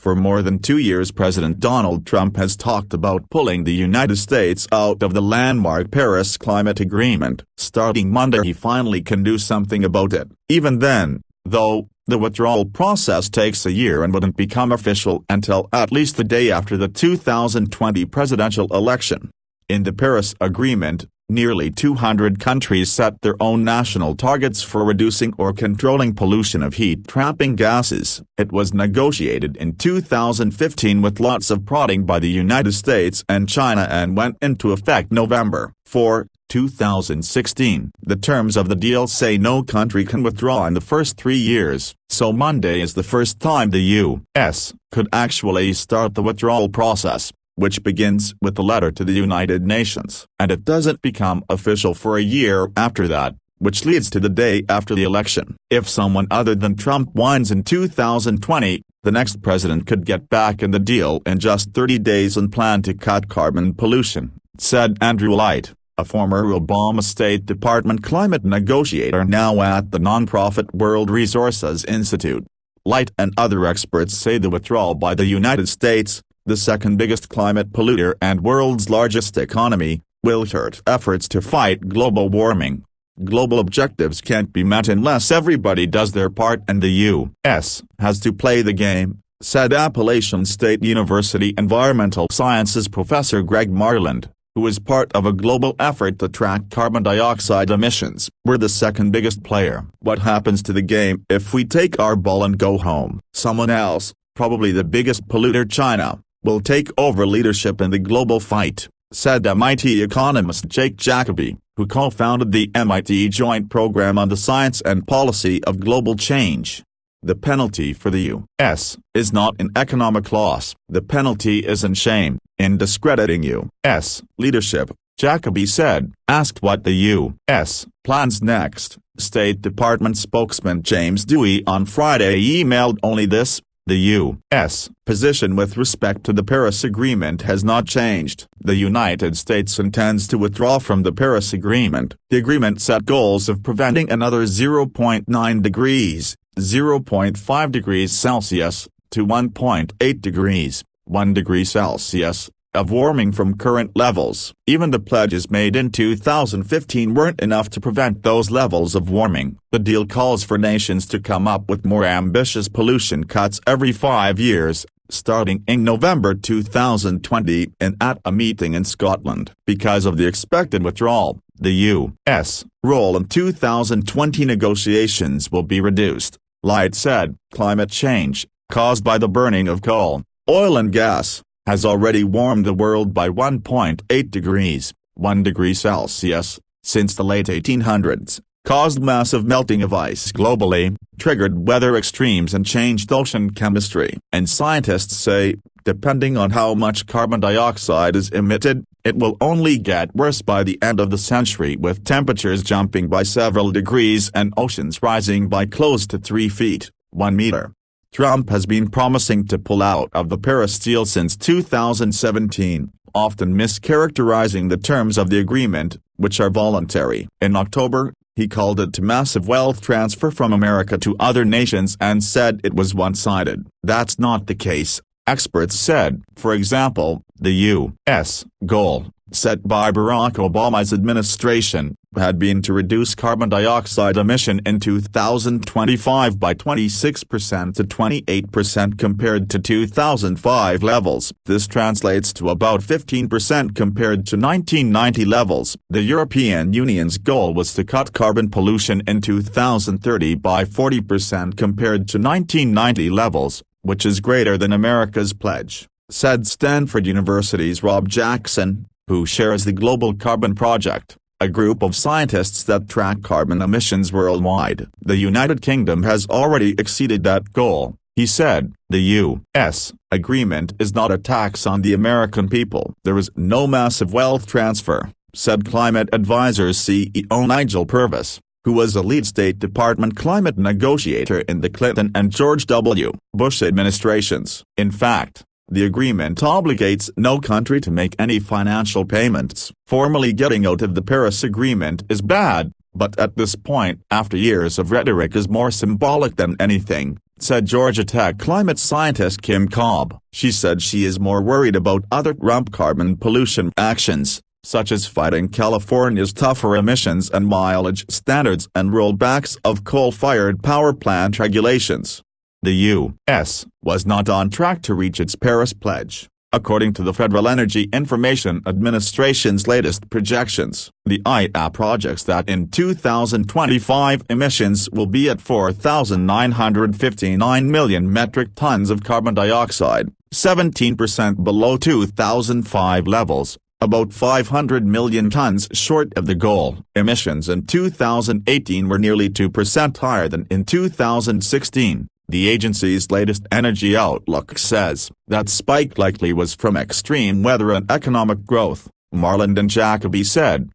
For more than 2 years President Donald Trump has talked about pulling the United States out of the landmark Paris Climate Agreement. Starting Monday he finally can do something about it. Even then, though, the withdrawal process takes a year and wouldn't become official until at least the day after the 2020 presidential election. In the Paris Agreement, nearly 200 countries set their own national targets for reducing or controlling pollution of heat-trapping gases. It was negotiated in 2015 with lots of prodding by the United States and China and went into effect November 4, 2016. The terms of the deal say no country can withdraw in the first 3 years, so Monday is the first time the U.S. could actually start the withdrawal process, which begins with a letter to the United Nations. And it doesn't become official for a year after that, which leads to the day after the election. If someone other than Trump wins in 2020, the next president could get back in the deal in just 30 days and plan to cut carbon pollution, said Andrew Light, a former Obama State Department climate negotiator now at the nonprofit World Resources Institute. Light and other experts say the withdrawal by the United States, the second biggest climate polluter and world's largest economy, will hurt efforts to fight global warming. Global objectives can't be met unless everybody does their part, and the U.S. has to play the game, said Appalachian State University environmental sciences professor Greg Marland, who is part of a global effort to track carbon dioxide emissions. We're the second biggest player. What happens to the game if we take our ball and go home? Someone else, probably the biggest polluter, China, will take over leadership in the global fight, said MIT economist Jake Jacoby, who co-founded the MIT Joint Program on the Science and Policy of Global Change. The penalty for the U.S. is not in economic loss. The penalty is in shame, in discrediting U.S. leadership, Jacoby said. Asked what the U.S. plans next, State Department spokesman James Dewey on Friday emailed only this: the U.S. position with respect to the Paris Agreement has not changed. The United States intends to withdraw from the Paris Agreement. The agreement set goals of preventing another 0.9 degrees, 0.5 degrees Celsius, to 1.8 degrees, 1 degree Celsius, of warming from current levels. Even the pledges made in 2015 weren't enough to prevent those levels of warming. The deal calls for nations to come up with more ambitious pollution cuts every 5 years, starting in November 2020 and at a meeting in Scotland. Because of the expected withdrawal, the U.S. role in 2020 negotiations will be reduced, Light said. Climate change, caused by the burning of coal, oil and gas, has already warmed the world by 1.8 degrees, 1 degree Celsius, since the late 1800s, caused massive melting of ice globally, triggered weather extremes and changed ocean chemistry. And scientists say, depending on how much carbon dioxide is emitted, it will only get worse by the end of the century, with temperatures jumping by several degrees and oceans rising by close to 3 feet, 1 meter. Trump has been promising to pull out of the Paris deal since 2017, often mischaracterizing the terms of the agreement, which are voluntary. In October, he called it a massive wealth transfer from America to other nations and said it was one-sided. That's not the case, experts said. For example, the U.S. goal, set by Barack Obama's administration, had been to reduce carbon dioxide emission in 2025 by 26% to 28% compared to 2005 levels. This translates to about 15% compared to 1990 levels. The European Union's goal was to cut carbon pollution in 2030 by 40% compared to 1990 levels, which is greater than America's pledge, said Stanford University's Rob Jackson, who shares the Global Carbon Project, a group of scientists that track carbon emissions worldwide. The United Kingdom has already exceeded that goal, he said. The U.S. agreement is not a tax on the American people. There is no massive wealth transfer, said Climate Advisors CEO Nigel Purvis, who was a lead State Department climate negotiator in the Clinton and George W. Bush administrations. In fact, the agreement obligates no country to make any financial payments. Formally getting out of the Paris Agreement is bad, but at this point, after years of rhetoric, is more symbolic than anything, said Georgia Tech climate scientist Kim Cobb. She said she is more worried about other Trump carbon pollution actions, such as fighting California's tougher emissions and mileage standards and rollbacks of coal-fired power plant regulations. The U.S. was not on track to reach its Paris pledge, according to the Federal Energy Information Administration's latest projections. The IEA projects that in 2025 emissions will be at 4,959 million metric tons of carbon dioxide, 17% below 2005 levels, about 500 million tons short of the goal. Emissions in 2018 were nearly 2% higher than in 2016. The agency's latest energy outlook says that spike likely was from extreme weather and economic growth, Marland and Jacoby said.